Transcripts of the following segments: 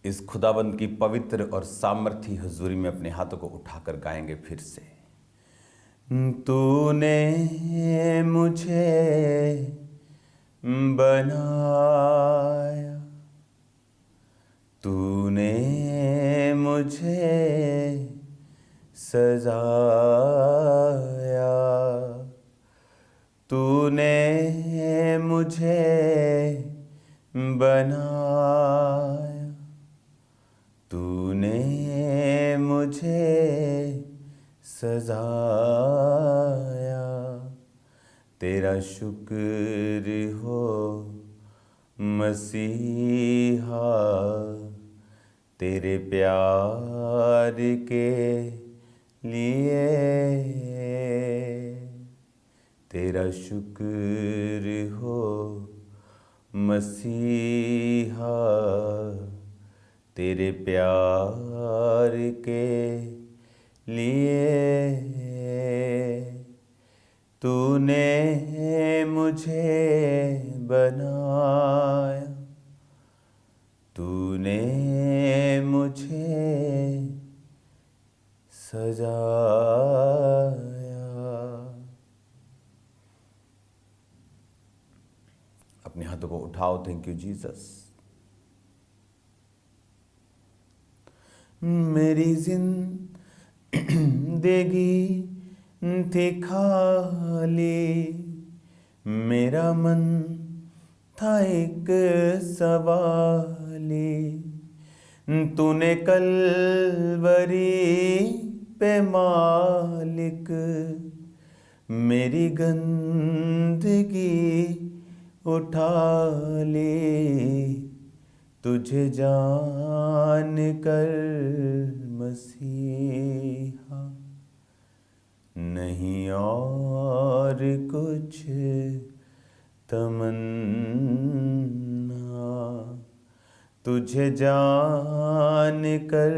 इस खुदाबंद की पवित्र और सामर्थी हुजूरी में अपने हाथों को उठाकर गाएंगे फिर से। तूने मुझे बनाया, तूने मुझे सजाया, तूने मुझे बनाया, तूने मुझे सजाया। तेरा शुक्र हो मसीहा, तेरे प्यार के लिए। तेरा शुक्र हो मसीहा, तेरे प्यार के लिए। तूने मुझे बनाया, तूने मुझे सजाया। अपने हाथों को उठाओ। Thank you Jesus. मेरी जिंदगी थी खाली, मेरा मन था एक सवाली। तूने कलवरी पे मालिक मेरी गंदगी उठा ली। तुझे जान कर मसीहा, नहीं और कुछ तमन्ना। तुझे जान कर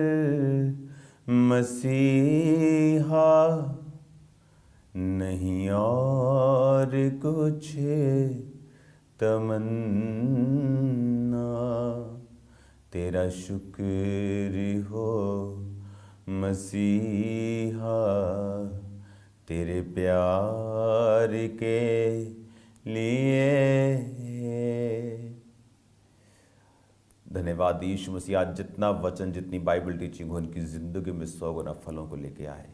मसीहा, नहीं और कुछ तमन्ना। तेरा शुक्र हो मसीहा, तेरे प्यार के लिए। धन्यवाद यीशु मसीह। आज जितना वचन, जितनी बाइबल टीचिंग हो, उनकी ज़िंदगी में 100 गुना फलों को लेके आए।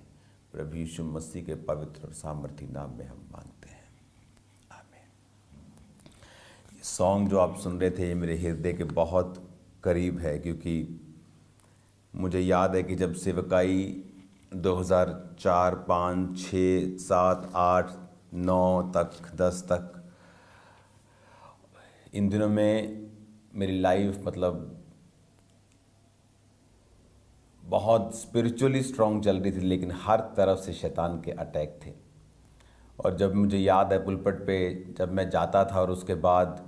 प्रभु यीशु मसीह के पवित्र और सामर्थी नाम में हम मांगते हैं, आमीन। ये सॉन्ग जो आप सुन रहे थे, ये मेरे हृदय के बहुत करीब है, क्योंकि मुझे याद है कि जब सेवकाई 2004, 5, 6, 7, 8, 9 तक, 10 तक, इन दिनों में मेरी लाइफ मतलब बहुत स्पिरिचुअली स्ट्रांग चल रही थी, लेकिन हर तरफ से शैतान के अटैक थे। और जब मुझे याद है पुलपट पे जब मैं जाता था और उसके बाद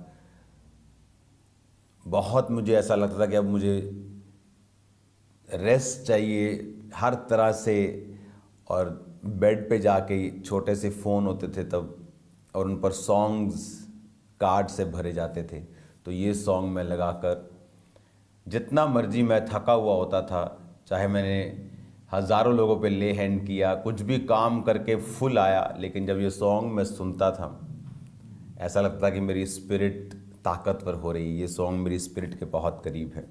बहुत मुझे ऐसा लगता था कि अब मुझे रेस्ट चाहिए हर तरह से। और बेड पे जाके छोटे से फ़ोन होते थे तब, और उन पर सॉन्ग्स कार्ड से भरे जाते थे। तो ये सॉन्ग मैं लगाकर जितना मर्जी मैं थका हुआ होता था, चाहे मैंने हज़ारों लोगों पे ले हैंड किया, कुछ भी काम करके फुल आया, लेकिन जब ये सॉन्ग मैं सुनता था ऐसा लगता कि मेरी स्पिरिट ताकतवर हो रही है। ये सॉन्ग मेरी स्पिरिट के बहुत करीब है।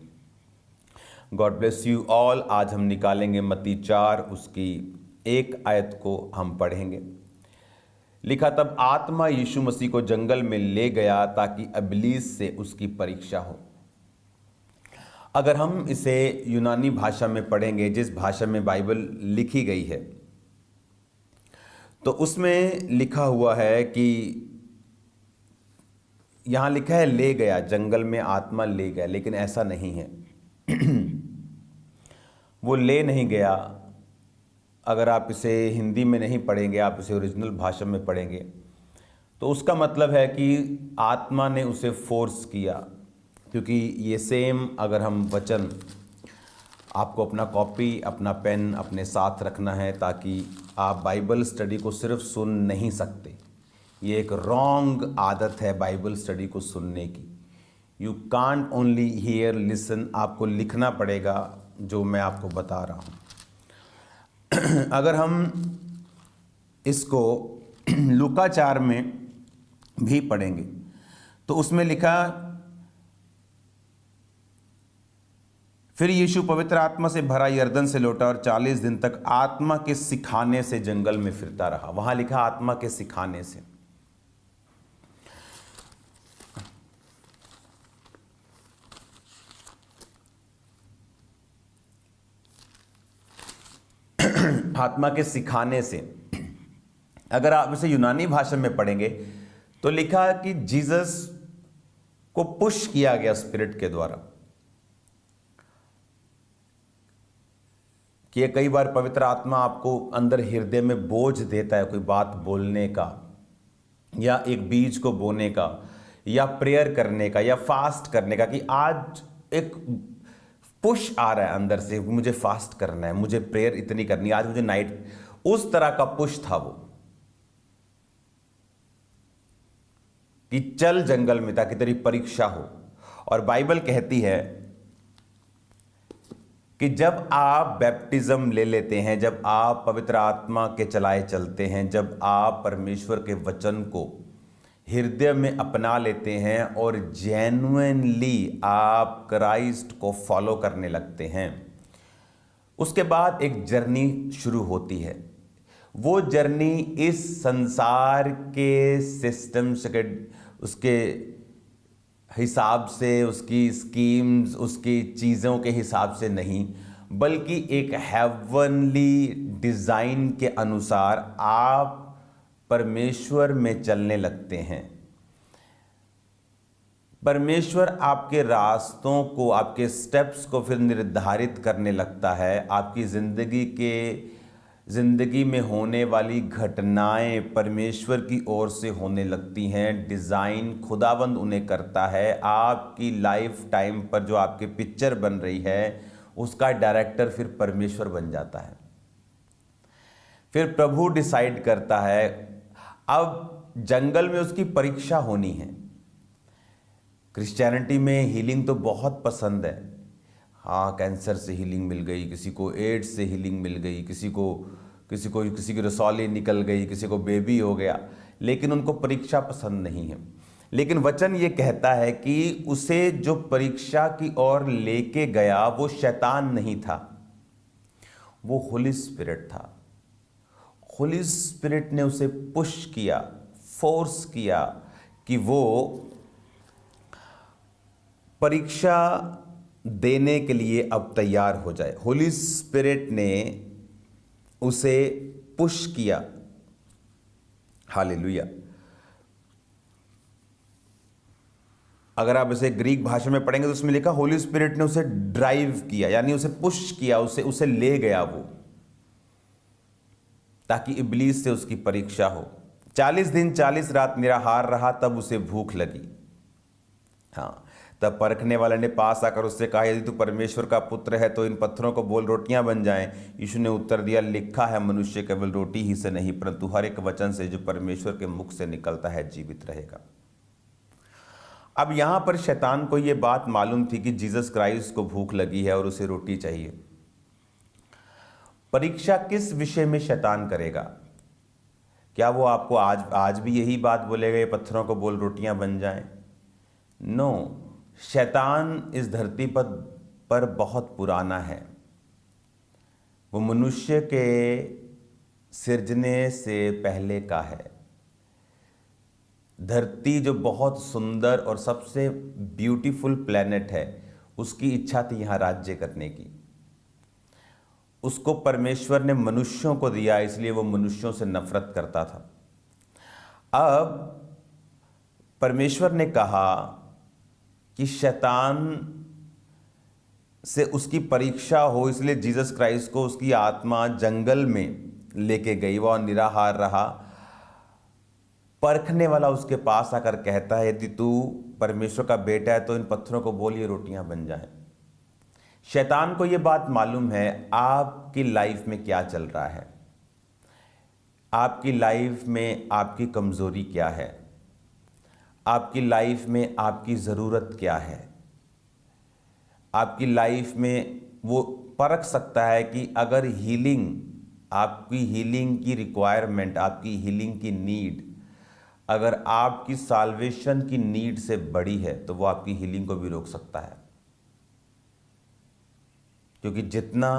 God bless you all. आज हम निकालेंगे मत्ती 4, उसकी 1 आयत को हम पढ़ेंगे। लिखा, तब आत्मा यीशु मसीह को जंगल में ले गया ताकि इब्लीस से उसकी परीक्षा हो। अगर हम इसे यूनानी भाषा में पढ़ेंगे, जिस भाषा में बाइबल लिखी गई है, तो उसमें लिखा हुआ है कि यहाँ लिखा है ले गया, जंगल में आत्मा ले गया, लेकिन ऐसा नहीं है। वो ले नहीं गया। अगर आप इसे हिंदी में नहीं पढ़ेंगे, आप इसे ओरिजिनल भाषा में पढ़ेंगे, तो उसका मतलब है कि आत्मा ने उसे फोर्स किया। क्योंकि ये सेम, अगर हम वचन, आपको अपना कॉपी, अपना पेन अपने साथ रखना है, ताकि आप बाइबल स्टडी को सिर्फ सुन नहीं सकते। ये एक रॉन्ग आदत है बाइबल स्टडी को सुनने की। You can't only here listen, आपको लिखना पड़ेगा जो मैं आपको बता रहा हूँ। अगर हम इसको लूका 4 में भी पढ़ेंगे तो उसमें लिखा, फिर यीशु पवित्र आत्मा से भरा यरदन से लौटा और 40 दिन तक आत्मा के सिखाने से जंगल में फिरता रहा। वहां लिखा आत्मा के सिखाने से। आत्मा के सिखाने से। अगर आप इसे यूनानी भाषा में पढ़ेंगे तो लिखा कि जीसस को पुश किया गया स्पिरिट के द्वारा। कि ये कई बार पवित्र आत्मा आपको अंदर हृदय में बोझ देता है, कोई बात बोलने का या एक बीज को बोने का या प्रेयर करने का या फास्ट करने का, कि आज एक पुश आ रहा है अंदर से, मुझे फास्ट करना है, मुझे प्रेयर इतनी करनी है, आज मुझे नाइट, उस तरह का पुश था वो कि चल जंगल में ताकि तेरी परीक्षा हो। और बाइबल कहती है कि जब आप बैप्टिज्म ले लेते हैं, जब आप पवित्र आत्मा के चलाए चलते हैं, जब आप परमेश्वर के वचन को हृदय में अपना लेते हैं और जेन्युइनली आप क्राइस्ट को फॉलो करने लगते हैं, उसके बाद एक जर्नी शुरू होती है। वो जर्नी इस संसार के सिस्टम से, उसके हिसाब से, उसकी स्कीम्स, उसकी चीज़ों के हिसाब से नहीं, बल्कि एक हेवनली डिज़ाइन के अनुसार आप परमेश्वर में चलने लगते हैं। परमेश्वर आपके रास्तों को, आपके स्टेप्स को फिर निर्धारित करने लगता है। आपकी ज़िंदगी में होने वाली घटनाएं परमेश्वर की ओर से होने लगती हैं। डिज़ाइन खुदावंद उन्हें करता है। आपकी लाइफ टाइम पर जो आपकी पिक्चर बन रही है, उसका डायरेक्टर फिर परमेश्वर बन जाता है। फिर प्रभु डिसाइड करता है। अब जंगल में उसकी परीक्षा होनी है। क्रिश्चियनिटी में हीलिंग तो बहुत पसंद है। हाँ, कैंसर से हीलिंग मिल गई, किसी को एड्स से हीलिंग मिल गई, किसी की रसौली निकल गई, किसी को बेबी हो गया, लेकिन उनको परीक्षा पसंद नहीं है। लेकिन वचन ये कहता है कि उसे जो परीक्षा की ओर लेके गया वो शैतान नहीं था, वो होली स्पिरिट था। होली स्पिरिट ने उसे पुश किया, फोर्स किया कि वो परीक्षा देने के लिए अब तैयार हो जाए। होली स्पिरिट ने उसे पुश किया। हालेलुया। अगर आप इसे ग्रीक भाषा में पढ़ेंगे तो उसमें लिखा होली स्पिरिट ने उसे ड्राइव किया, यानी उसे पुश किया, उसे ले गया वो, ताकि इब्लीस से उसकी परीक्षा हो। 40 दिन 40 रात निराहार रहा, तब उसे भूख लगी। हाँ, तब परखने वाले ने पास आकर उससे कहा, यदि तू परमेश्वर का पुत्र है तो इन पत्थरों को बोल रोटियां बन जाएं। यीशु ने उत्तर दिया, लिखा है, मनुष्य केवल रोटी ही से नहीं परंतु हर एक वचन से जो परमेश्वर के मुख से निकलता है जीवित रहेगा। अब यहां पर शैतान को यह बात मालूम थी कि जीसस क्राइस्ट को भूख लगी है और उसे रोटी चाहिए। परीक्षा किस विषय में शैतान करेगा? क्या वो आपको आज भी यही बात बोलेगा, ये पत्थरों को बोल रोटियां बन जाएं? नो, शैतान इस धरती पर बहुत पुराना है। वो मनुष्य के सिरजने से पहले का है। धरती जो बहुत सुंदर और सबसे ब्यूटीफुल प्लेनेट है, उसकी इच्छा थी यहाँ राज्य करने की। उसको परमेश्वर ने मनुष्यों को दिया, इसलिए वो मनुष्यों से नफरत करता था। अब परमेश्वर ने कहा कि शैतान से उसकी परीक्षा हो, इसलिए जीसस क्राइस्ट को उसकी आत्मा जंगल में लेके गई। वह निराहार रहा। परखने वाला उसके पास आकर कहता है, यदि तू परमेश्वर का बेटा है तो इन पत्थरों को बोल ये रोटियां बन जाएं। शैतान को यह बात मालूम है आपकी लाइफ में क्या चल रहा है, आपकी लाइफ में आपकी कमजोरी क्या है, आपकी लाइफ में आपकी ज़रूरत क्या है। आपकी लाइफ में वो परख सकता है कि अगर हीलिंग, आपकी हीलिंग की रिक्वायरमेंट, आपकी हीलिंग की नीड अगर आपकी साल्वेशन की नीड से बड़ी है तो वो आपकी हीलिंग को भी रोक सकता है। क्योंकि जितना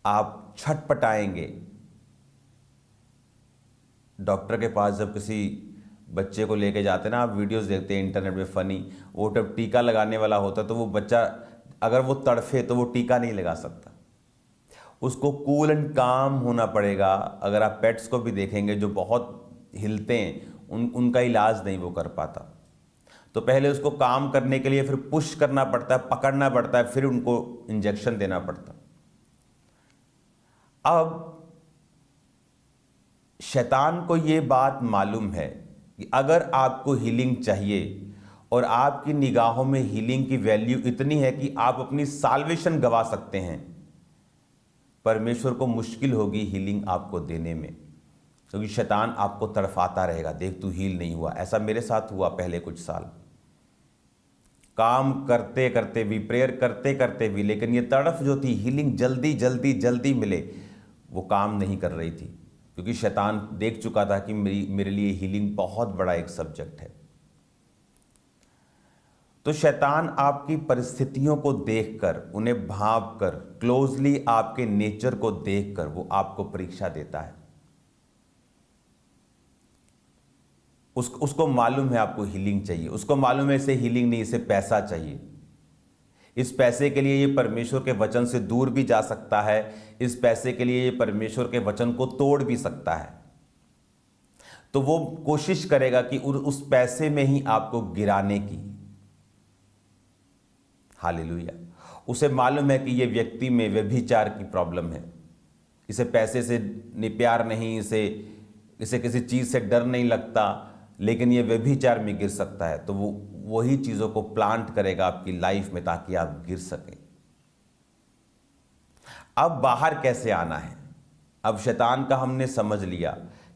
आप छटपटाएंगे, डॉक्टर के पास जब किसी बच्चे को लेके जाते हैं ना, आप वीडियोस देखते हैं इंटरनेट पे फनी, वो जब टीका लगाने वाला होता है तो वो बच्चा अगर वो तड़फे तो वो टीका नहीं लगा सकता, उसको कूल एंड काम होना पड़ेगा। अगर आप पेट्स को भी देखेंगे जो बहुत हिलते हैं, उनका इलाज नहीं वो कर पाता, तो पहले उसको काम करने के लिए फिर पुश करना पड़ता है, पकड़ना पड़ता है, फिर उनको इंजेक्शन देना पड़ता। अब शैतान को ये बात मालूम है कि अगर आपको हीलिंग चाहिए और आपकी निगाहों में हीलिंग की वैल्यू इतनी है कि आप अपनी साल्वेशन गवा सकते हैं, परमेश्वर को मुश्किल होगी हीलिंग आपको देने में, क्योंकि शैतान आपको तड़फाता रहेगा, देख तू हील नहीं हुआ। ऐसा मेरे साथ हुआ पहले कुछ साल, काम करते करते भी, प्रेयर करते करते भी, लेकिन ये तड़फ जो थी हीलिंग जल्दी जल्दी जल्दी मिले, वो काम नहीं कर रही थी, क्योंकि शैतान देख चुका था कि मेरे लिए हीलिंग बहुत बड़ा एक सब्जेक्ट है। तो शैतान आपकी परिस्थितियों को देखकर, उन्हें भांपकर, क्लोजली आपके नेचर को देखकर वो आपको परीक्षा देता है। उसको मालूम है आपको हीलिंग चाहिए, उसको मालूम है इसे हीलिंग नहीं, इसे पैसा चाहिए। इस पैसे के लिए ये परमेश्वर के वचन से दूर भी जा सकता है, इस पैसे के लिए ये परमेश्वर के वचन को तोड़ भी सकता है। तो वो कोशिश करेगा कि उस पैसे में ही आपको गिराने की। हालेलुया। उसे मालूम है कि ये व्यक्ति में व्यभिचार की प्रॉब्लम है, इसे पैसे से प्यार नहीं, इसे किसी चीज से डर नहीं लगता, लेकिन ये व्यभिचार में गिर सकता है। तो वो वही चीजों को प्लांट करेगा आपकी लाइफ में ताकि आप गिर सकें। अब बाहर कैसे आना है? अब शैतान का हमने समझ लिया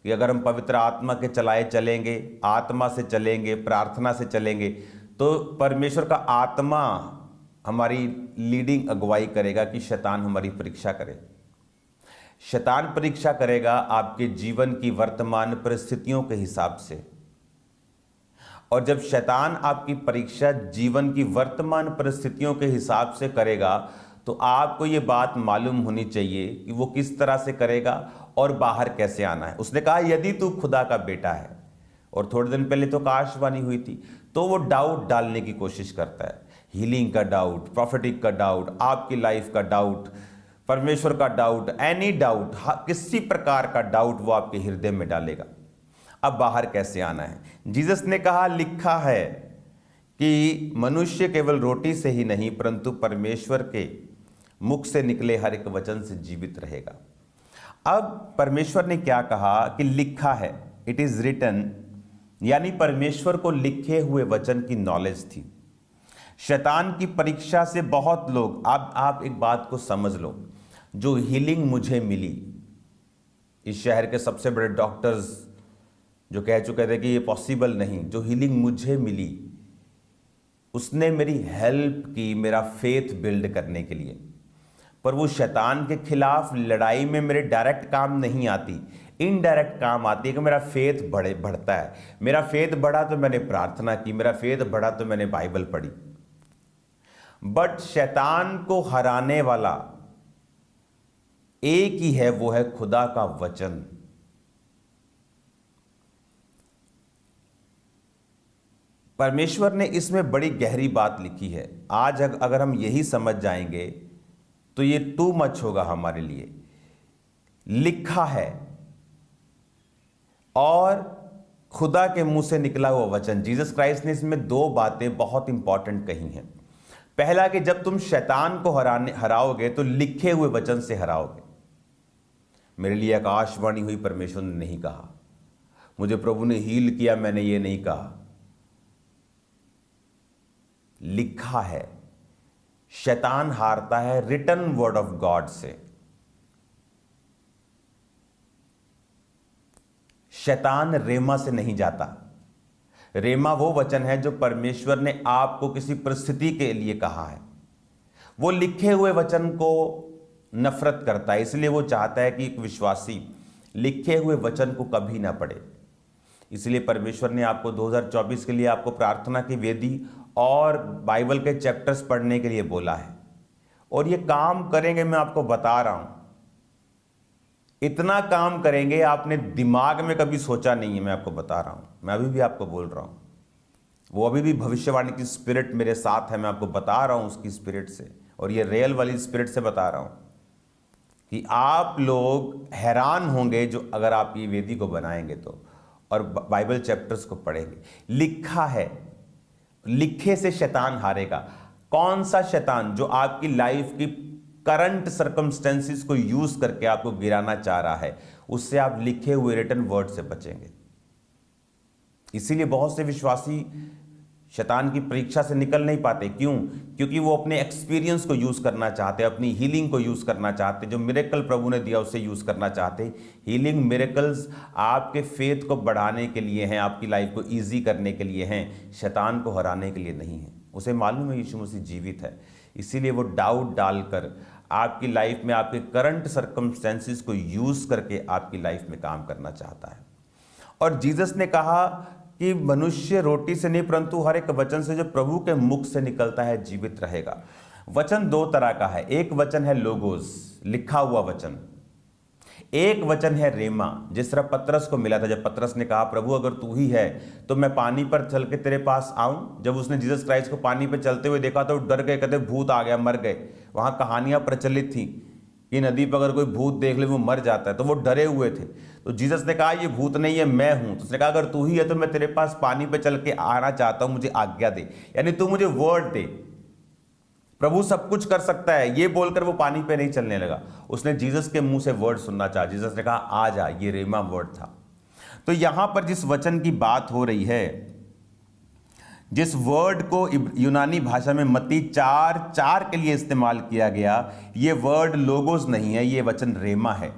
कि अगर हम पवित्र आत्मा के चलाए चलेंगे, आत्मा से चलेंगे, प्रार्थना से चलेंगे, तो परमेश्वर का आत्मा हमारी लीडिंग अगुवाई करेगा कि शैतान हमारी परीक्षा करे। शैतान परीक्षा करेगा आपके जीवन की वर्तमान परिस्थितियों के हिसाब से, और जब शैतान आपकी परीक्षा जीवन की वर्तमान परिस्थितियों के हिसाब से करेगा तो आपको ये बात मालूम होनी चाहिए कि वो किस तरह से करेगा और बाहर कैसे आना है। उसने कहा यदि तू खुदा का बेटा है, और थोड़े दिन पहले तो आकाशवाणी हुई थी, तो वो डाउट डालने की कोशिश करता है। हीलिंग का डाउट, प्रॉफिटिक का डाउट, आपकी लाइफ का डाउट, परमेश्वर का डाउट, एनी डाउट, किसी प्रकार का डाउट वो आपके हृदय में डालेगा। अब बाहर कैसे आना है? जीसस ने कहा, लिखा है कि मनुष्य केवल रोटी से ही नहीं परंतु परमेश्वर के मुख से निकले हर एक वचन से जीवित रहेगा। अब परमेश्वर ने क्या कहा कि लिखा है, इट इज रिटन, यानी परमेश्वर को लिखे हुए वचन की नॉलेज थी। शैतान की परीक्षा से बहुत लोग, आप एक बात को समझ लो, जो हीलिंग मुझे मिली, इस शहर के सबसे बड़े डॉक्टर्स जो कह चुके थे कि ये पॉसिबल नहीं, जो हीलिंग मुझे मिली उसने मेरी हेल्प की मेरा फेथ बिल्ड करने के लिए। पर वो शैतान के खिलाफ लड़ाई में मेरे डायरेक्ट काम नहीं आती, इनडायरेक्ट काम आती है कि मेरा फेथ बढ़ता है। मेरा फेथ बढ़ा तो मैंने प्रार्थना की, मेरा फेथ बढ़ा तो मैंने बाइबल पढ़ी। बट शैतान को हराने वाला एक ही है, वो है खुदा का वचन। परमेश्वर ने इसमें बड़ी गहरी बात लिखी है। आज अगर हम यही समझ जाएंगे तो ये टू मच होगा हमारे लिए। लिखा है और खुदा के मुंह से निकला हुआ वचन। जीसस क्राइस्ट ने इसमें दो बातें बहुत इंपॉर्टेंट कही हैं। पहला कि जब तुम शैतान को हराओगे तो लिखे हुए वचन से हराओगे। मेरे लिए आकाशवाणी हुई, परमेश्वर ने नहीं कहा। मुझे प्रभु ने हील किया, मैंने ये नहीं कहा। लिखा है। शैतान हारता है रिटन वर्ड ऑफ गॉड से। शैतान रेमा से नहीं जाता, रेमा वो वचन है जो परमेश्वर ने आपको किसी परिस्थिति के लिए कहा है। वो लिखे हुए वचन को नफरत करता है, इसलिए वो चाहता है कि एक विश्वासी लिखे हुए वचन को कभी ना पढ़े। इसलिए परमेश्वर ने आपको 2024 के लिए आपको प्रार्थना की वेदी और बाइबल के चैप्टर्स पढ़ने के लिए बोला है, और ये काम करेंगे। मैं आपको बता रहा हूं, इतना काम करेंगे आपने दिमाग में कभी सोचा नहीं है। मैं आपको बता रहा हूं, मैं अभी भी आपको बोल रहा हूं, वो अभी भी भविष्यवाणी की स्पिरिट मेरे साथ है। मैं आपको बता रहा हूं उसकी स्पिरिट से, और ये रियल वाली स्पिरिट से बता रहा हूं कि आप लोग हैरान होंगे जो अगर आप ये वेदी को बनाएंगे तो, और बाइबल चैप्टर्स को पढ़ेंगे। लिखा है, लिखे से शैतान हारेगा। कौन सा शैतान? जो आपकी लाइफ की करंट सर्कमस्टेंसेस को यूज करके आपको गिराना चाह रहा है, उससे आप लिखे हुए रिटन वर्ड से बचेंगे। इसीलिए बहुत से विश्वासी शैतान की परीक्षा से निकल नहीं पाते। क्यों? क्योंकि वो अपने एक्सपीरियंस को यूज करना चाहते, अपनी हीलिंग को यूज करना चाहते, जो मिरेकल प्रभु ने दिया उसे यूज करना चाहते। हीलिंग मिरेकल्स आपके फेथ को बढ़ाने के लिए हैं, आपकी लाइफ को इजी करने के लिए हैं, शैतान को हराने के लिए नहीं है। उसे मालूम है यीशु मसीह जीवित है, इसीलिए वो डाउट डालकर आपकी लाइफ में आपके करंट सर्कमस्टेंसेस को यूज करके आपकी लाइफ में काम करना चाहता है। और जीसस ने कहा कि मनुष्य रोटी से नहीं परंतु हर एक वचन से जो प्रभु के मुख से निकलता है जीवित रहेगा। वचन दो तरह का है, एक वचन है लोगोस, लिखा हुआ वचन, एक वचन है रेमा, जिस तरह पतरस को मिला था। जब पतरस ने कहा प्रभु अगर तू ही है तो मैं पानी पर चल के तेरे पास आऊं, जब उसने जीसस क्राइस्ट को पानी पर चलते हुए देखा तो डर गए, कहते भूत आ गया, मर गए। वहां कहानियां प्रचलित थी कि नदी पर अगर कोई भूत देख ले वो मर जाता है, तो वो डरे हुए थे। तो जीसस ने कहा ये भूत नहीं है, मैं हूं। तो उसने कहा अगर तू ही है तो मैं तेरे पास पानी पे चल के आना चाहता हूं, मुझे आज्ञा दे, यानी तू मुझे वर्ड दे। प्रभु सब कुछ कर सकता है, ये बोलकर वो पानी पे नहीं चलने लगा। उसने जीसस के मुंह से वर्ड सुनना चाहा। जीसस ने कहा आ जा, ये रेमा वर्ड था। तो यहां पर जिस वचन की बात हो रही है, जिस वर्ड को यूनानी भाषा में मत्ती 4:4 के लिए इस्तेमाल किया गया, ये वर्ड लोगोस नहीं है, ये वचन रेमा है।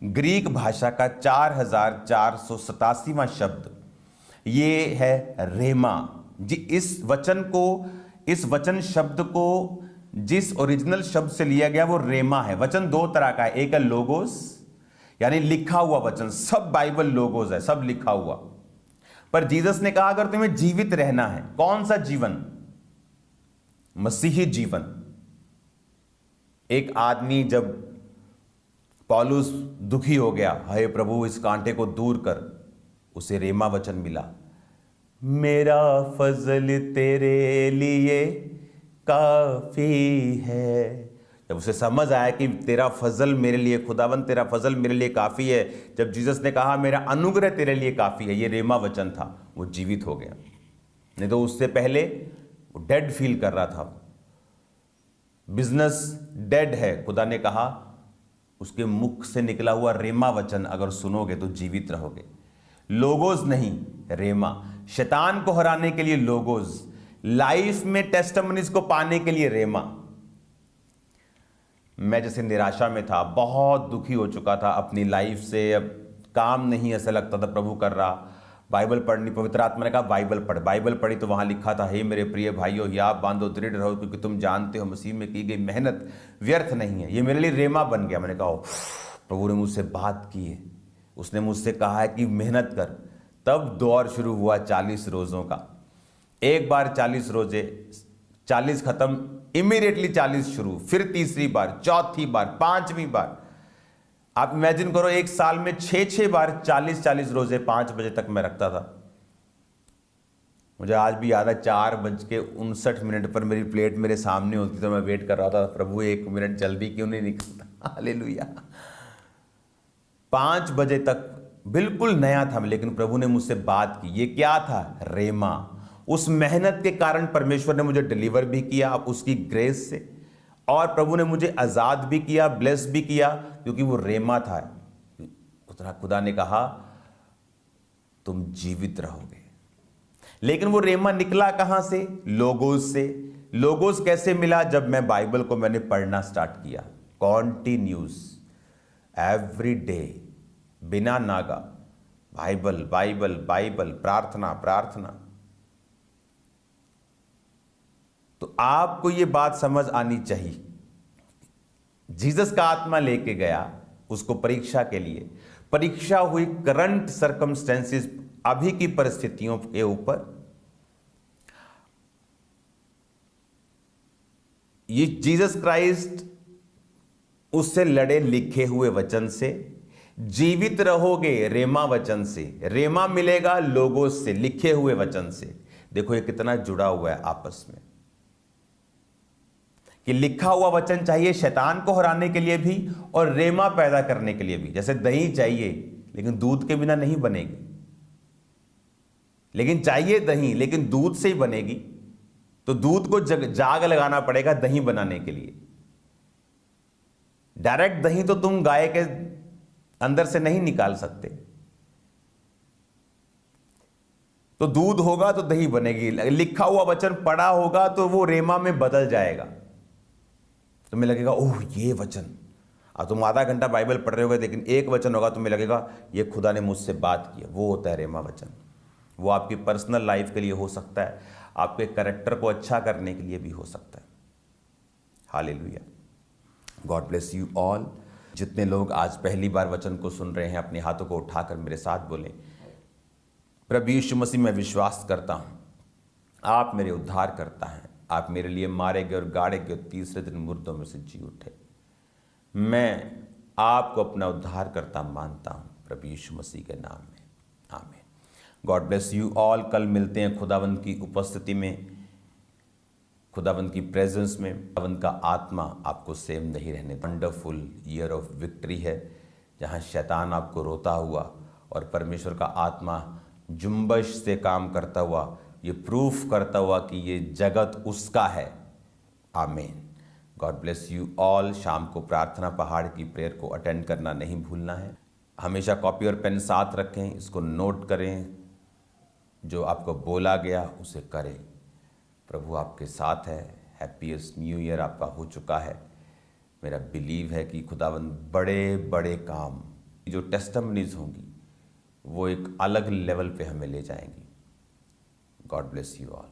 ग्रीक भाषा का 4487वां शब्द ये है रेमा। जी इस वचन शब्द को जिस ओरिजिनल शब्द से लिया गया वो रेमा है। वचन दो तरह का है, एक है लोगोस यानी लिखा हुआ वचन, सब बाइबल लोगोस है, सब लिखा हुआ। पर जीसस ने कहा अगर तुम्हें जीवित रहना है, कौन सा जीवन? मसीही जीवन। एक आदमी जब पौलुस दुखी हो गया, हे प्रभु इस कांटे को दूर कर, उसे रेमा वचन मिला, मेरा फजल तेरे लिए काफी है। जब उसे समझ आया कि तेरा फजल मेरे लिए, खुदावंद तेरा फजल मेरे लिए काफ़ी है, जब जीसस ने कहा मेरा अनुग्रह तेरे लिए काफ़ी है, ये रेमा वचन था, वो जीवित हो गया। नहीं तो उससे पहले वो डेड फील कर रहा था, बिजनेस डेड है। खुदा ने कहा उसके मुख से निकला हुआ रेमा वचन अगर सुनोगे तो जीवित रहोगे। लोगोस नहीं, रेमा। शैतान को हराने के लिए लोगोस, लाइफ में टेस्टिमनीज को पाने के लिए रेमा। मैं जैसे निराशा में था, बहुत दुखी हो चुका था अपनी लाइफ से, अब काम नहीं ऐसा लगता था प्रभु कर रहा। बाइबल पढ़नी, पवित्र आत्मा ने कहा बाइबल पढ़। बाइबल पढ़ी तो वहाँ लिखा था, हे मेरे प्रिय भाइयों याब बांधो, दृढ़ रहो, क्योंकि तुम जानते हो मसीह में की गई मेहनत व्यर्थ नहीं है। ये मेरे लिए रेमा बन गया। मैंने कहा प्रभु ने मुझसे बात की है, उसने मुझसे कहा है कि मेहनत कर। तब दौर शुरू हुआ 40 रोज़ों का। एक बार 40 रोजे, 40 खत्म, इमीडिएटली 40 शुरू, फिर तीसरी बार, चौथी बार, पांचवी बार। आप इमेजिन करो एक साल में 6 बार 40 रोजे 5 बजे तक मैं रखता था। मुझे आज भी याद है 4:59 पर मेरी प्लेट मेरे सामने होती तो मैं वेट कर रहा था, प्रभु 1 मिनट जल्दी क्यों नहीं निकलता। हालेलुया। 5 बजे तक बिल्कुल नया था, लेकिन प्रभु ने मुझसे बात की। ये क्या था? रेमा। उस मेहनत के कारण परमेश्वर ने मुझे डिलीवर भी किया उसकी ग्रेस से, और प्रभु ने मुझे आजाद भी किया, ब्लेस भी किया, क्योंकि वो रेमा था। उतना खुदा ने कहा तुम जीवित रहोगे। लेकिन वो रेमा निकला कहां से? लोगोस से। लोगोस कैसे मिला? जब मैं बाइबल को मैंने पढ़ना स्टार्ट किया, कॉन्टिन्यूस, एवरी डे, बिना नागा, बाइबल बाइबल बाइबल, प्रार्थना प्रार्थना। तो आपको ये बात समझ आनी चाहिए, जीसस का आत्मा लेके गया उसको परीक्षा के लिए, परीक्षा हुई करंट सर्कमस्टेंसेस, अभी की परिस्थितियों के ऊपर। ये जीसस क्राइस्ट उससे लड़े लिखे हुए वचन से। जीवित रहोगे रेमा वचन से, रेमा मिलेगा लोगों से, लिखे हुए वचन से। देखो ये कितना जुड़ा हुआ है आपस में, कि लिखा हुआ वचन चाहिए शैतान को हराने के लिए भी और रेमा पैदा करने के लिए भी। जैसे दही चाहिए लेकिन दूध के बिना नहीं बनेगी, लेकिन चाहिए दही, लेकिन दूध से ही बनेगी। तो दूध को जाग लगाना पड़ेगा दही बनाने के लिए। डायरेक्ट दही तो तुम गाय के अंदर से नहीं निकाल सकते। तो दूध होगा तो दही बनेगी, लिखा हुआ वचन पढ़ा होगा तो वो रेमा में बदल जाएगा। तुम्हें लगेगा ओह ये वचन, अब तुम आधा घंटा बाइबल पढ़ रहे होगे लेकिन एक वचन होगा तुम्हें लगेगा ये खुदा ने मुझसे बात किया, वो होता है रेमा वचन। वो आपकी पर्सनल लाइफ के लिए हो सकता है, आपके कैरेक्टर को अच्छा करने के लिए भी हो सकता है। Hallelujah, God bless you all. जितने लोग आज पहली बार वचन को सुन रहे हैं अपने हाथों को उठाकर मेरे साथ बोलें, प्रभु यीशु मसीह मैं विश्वास करता हूँ आप मेरे उद्धार करता हैं, आप मेरे लिए मारे गए और गाड़े गए और तीसरे दिन मुर्दों में से जी उठे। मैं आपको अपना उद्धार करता मानता हूँ प्रभु यीशु मसीह के नाम में, आमीन। God bless you all. कल मिलते हैं खुदावंद की उपस्थिति में, खुदावंद की प्रेजेंस में। खुदावंद का आत्मा आपको सेम नहीं रहने। वंडरफुल ईयर ऑफ विक्ट्री है, जहाँ शैतान आपको रोता हुआ और परमेश्वर का आत्मा जुम्बश से काम करता हुआ, ये प्रूफ करता हुआ कि ये जगत उसका है। आमीन। God bless you all. शाम को प्रार्थना पहाड़ की प्रेयर को अटेंड करना नहीं भूलना है। हमेशा कॉपी और पेन साथ रखें, इसको नोट करें, जो आपको बोला गया उसे करें। प्रभु आपके साथ है। हैप्पीएस्ट न्यू ईयर आपका हो चुका है। मेरा बिलीव है कि खुदावंद बड़े बड़े काम, जो टेस्टिमनीज होंगी वो एक अलग लेवल पे हमें ले जाएंगी। God bless you all.